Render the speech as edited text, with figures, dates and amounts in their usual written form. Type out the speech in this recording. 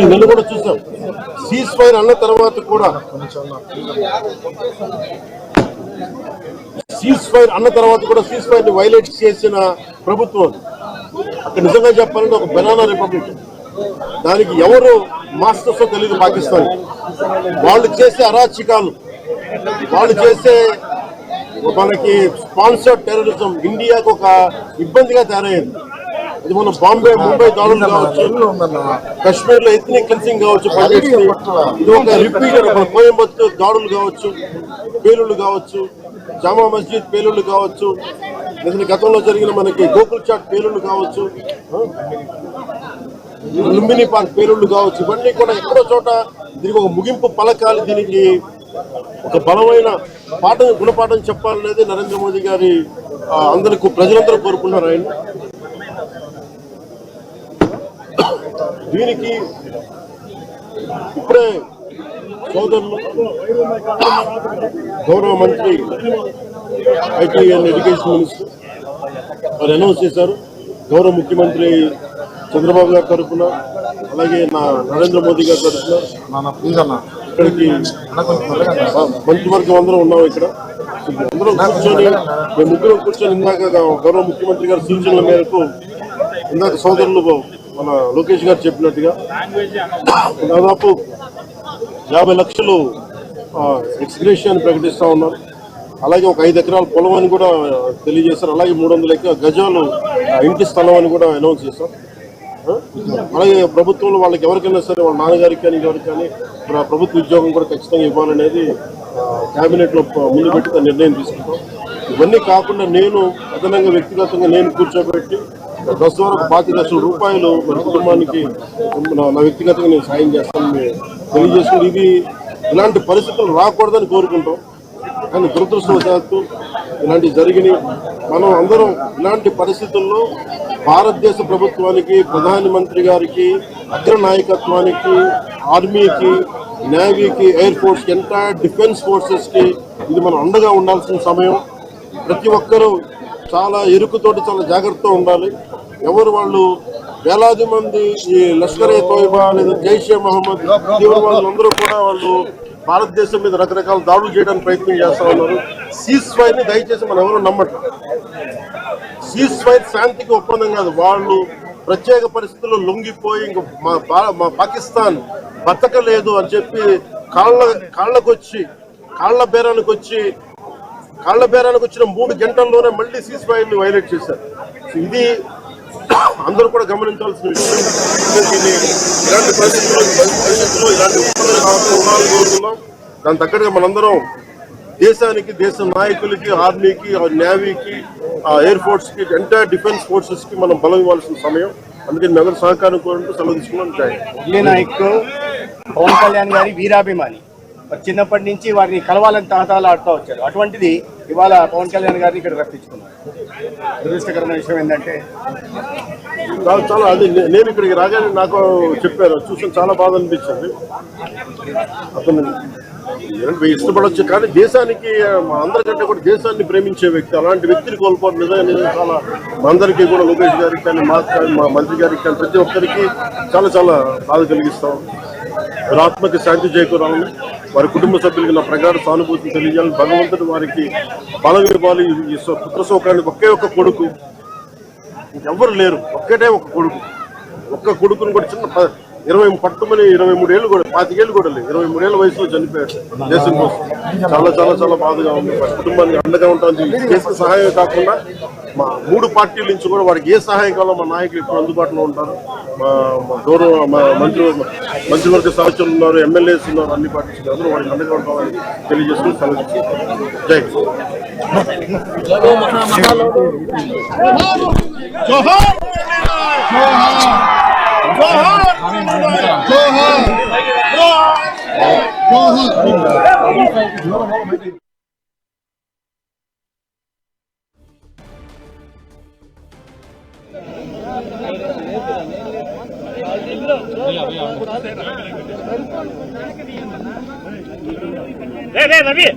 నిన్న కూడా చూసాం. సీజ్ ఫైర్ అన్న తర్వాత కూడా సీజ్ ఫైర్ ని వైలేట్ చేసిన ప్రభుత్వం అక్కడ. నిజంగా చెప్పాలంటే ఒక బనానా రిపబ్లిక్. దానికి ఎవరు మాస్టర్స్ తెలియదు పాకిస్తాన్. వాళ్ళు చేసే అరాచకాలు, వాళ్ళు చేసే మనకి స్పాన్సర్డ్ టెర్రరిజం ఇండియాకు ఒక ఇబ్బందిగా తయారైంది. అది మన బాంబే, ముంబై దాడులు కావచ్చు, కశ్మీర్ లో ఎథ్నిక్ క్లెన్సింగ్ కావచ్చు, ఇది ఒక రిపీటెడ్. మన కోయంబత్తూర్ దాడులు కావచ్చు, పేలుళ్లు కావచ్చు, జామా మస్జిద్ పేలుళ్లు కావచ్చు, లేదా గతంలో జరిగిన మనకి గోకుల్ చాట్ పేలుళ్లు కావచ్చు, లుంబిని పార్క్ పేలుళ్లు కావచ్చు, ఇవన్నీ కూడా ఎక్కడో చోట దీనికి ఒక ముగింపు పలకాలి. దీనికి ఒక బలమైన గుణపాఠం చెప్పాలనేది నరేంద్ర మోదీ గారి అందరికీ ప్రజలందరూ కోరుకున్నారు. ఆయన దీనికి ఇప్పుడే సోదరులు గౌరవ మంత్రి ఐటీ అండ్ ఎడ్యుకేషన్ మినిస్టర్ వారు అనౌన్స్ చేశారు. గౌరవ ముఖ్యమంత్రి చంద్రబాబు గారి తరఫున, అలాగే నరేంద్ర మోదీ గారి తరఫున ఇక్కడికి మంత్రివర్గం అందరం ఉన్నాం. ఇక్కడ అందరం కూర్చొని, మేము ముగ్గురం కూర్చొని ఇందాక గౌరవ ముఖ్యమంత్రి గారి సూచనల మేరకు ఇందాక సోదరులు మన లోకేష్ గారు చెప్పినట్టుగా దాదాపు 50 లక్షలు ఎక్స్గ్రేషియాన్ని ప్రకటిస్తూ ఉన్నారు. అలాగే ఒక 5 ఎకరాల పొలం అని కూడా తెలియజేశారు. అలాగే 300 గజాలు ఇంటి స్థలం అని కూడా అనౌన్స్ చేశారు. అలాగే ప్రభుత్వంలో వాళ్ళకి ఎవరికైనా సరే, వాళ్ళ నాన్నగారికి కానీ ఎవరికి కానీ ప్రభుత్వ ఉద్యోగం కూడా ఖచ్చితంగా ఇవ్వాలనేది కేబినెట్ లో ముందు పెట్టి నిర్ణయం తీసుకుంటాం. ఇవన్నీ కాకుండా నేను అదనంగా వ్యక్తిగతంగా నేను కూర్చోబెట్టి దశవరకు 25 లక్షల రూపాయలు మన కుటుంబానికి నా వ్యక్తిగతంగా నేను సాయం చేస్తానని తెలియజేసుకుని, ఇది ఇలాంటి పరిస్థితులు రాకూడదని కోరుకుంటాం. కానీ దురదృష్టవశాత్తు ఇలాంటివి జరిగినాయి. మనం అందరం ఇలాంటి పరిస్థితుల్లో భారతదేశ ప్రభుత్వానికి, ప్రధానమంత్రి గారికి, అగ్ర నాయకత్వానికి, ఆర్మీకి, నేవీకి, ఎయిర్ ఫోర్స్కి, ఎంటైర్ డిఫెన్స్ ఫోర్సెస్కి ఇది మనం అండగా ఉండాల్సిన సమయం. ప్రతి ఒక్కరూ చాలా ఎరుకుతోటి చాలా జాగ్రత్తగా ఉండాలి. ఎవరు వాళ్ళు వేలాది మంది ఈ లష్కర్ ఏ తోయిబా లేదా జైషే మహమ్మద్ తీవ్రవాదులందరూ కూడా వాళ్ళు భారతదేశం మీద రకరకాల దాడులు చేయడానికి ప్రయత్నం చేస్తా ఉన్నారు. సీజ్ ఫైర్ ని దయచేసి మనం ఎవరు నమ్మట్లేదు. సీజ్ ఫైర్ శాంతికి ఒప్పందం కాదు. వాళ్ళు ప్రత్యేక పరిస్థితుల్లో లొంగిపోయి ఇంక మా పాకిస్తాన్ బతకలేదు అని చెప్పి కాళ్ల బేరానికి వచ్చిన 3 గంటల్లోనే మళ్ళీ సీజ్ ఫైర్ ని వైలేట్ చేశారు. ఇది అందరూ కూడా గమనించాల్సిన విషయం. ఇలాంటి పరిస్థితుల్లో ఇలాంటి ఉండాలని కోరుతున్నాం. దాని తగ్గట్టుగా మనందరం దేశానికి, దేశ నాయకులకి, ఆర్మీకి, నేవీకి, ఎయిర్ ఫోర్స్ కి, ఎంటైర్ డిఫెన్స్ ఫోర్సెస్ కి మనం బలం ఇవ్వాల్సిన సమయం. అందుకని మేము సహకారం కోరుకుంటూ సెలవు తీసుకున్నాం. నాయక్ పవన్ కళ్యాణ్ గారి వీరాభిమాని, చిన్నప్పటి నుంచి వారిని కలవాలని తహతహలాడుతూ వచ్చారు. అటువంటిది ఇవాళ పవన్ కళ్యాణ్ గారిని ఇక్కడ రప్పించుకున్నారు. దురదృష్టకరమైన విషయం ఏంటంటే చాలా అది నేను ఇక్కడికి రాగానే నాకు చెప్పారు, చూసిన చాలా బాధ అనిపించింది. అతను ఇష్టపడవచ్చు కానీ దేశానికి, అందరికంటే కూడా దేశాన్ని ప్రేమించే వ్యక్తి, అలాంటి వ్యక్తిని కోల్పోవడం నిజంగా చాలా మా అందరికీ కూడా, లోకేష్ గారికి కానీ, మా మంత్రి గారికి కానీ, ప్రతి ఒక్కరికి చాలా చాలా బాధ కలిగిస్తాం. వారి ఆత్మకి శాంతి చేకూరాలని, వారి కుటుంబ సభ్యులకి నా ప్రగాఢ సానుభూతిని తెలియజేయాలని, భగవంతుడు వారికి బలం ఇవ్వాలి. ఈ పుత్ర శోకానికి ఒకే ఒక్క కొడుకు, ఇంకెవ్వరు లేరు, ఒక్కటే ఒక కొడుకు. ఒక్క కొడుకుని కూడా చిన్న 23 ఏళ్ళు కూడా, 25 ఏళ్ళు కూడా లేదు, 23 ఏళ్ళ వయసులో చనిపోయారు దేశం కోసం. చాలా చాలా చాలా బాధగా ఉంది. వారి కుటుంబానికి అండగా ఉంటుంది. చేసిన సహాయం కాకుండా మా 3 పార్టీల నుంచి కూడా వారికి ఏ సహాయం కావాలో మా నాయకులు ఇప్పుడు అందుబాటులో ఉంటారు. మా గౌరవ మంత్రివర్గ సహచరులు ఉన్నారు, ఎమ్మెల్యేస్ ఉన్నారు, అన్ని పార్టీస్ అందరూ వారికి అండగా ఉంటామని తెలియజేస్తూ సెలవు. జై రవి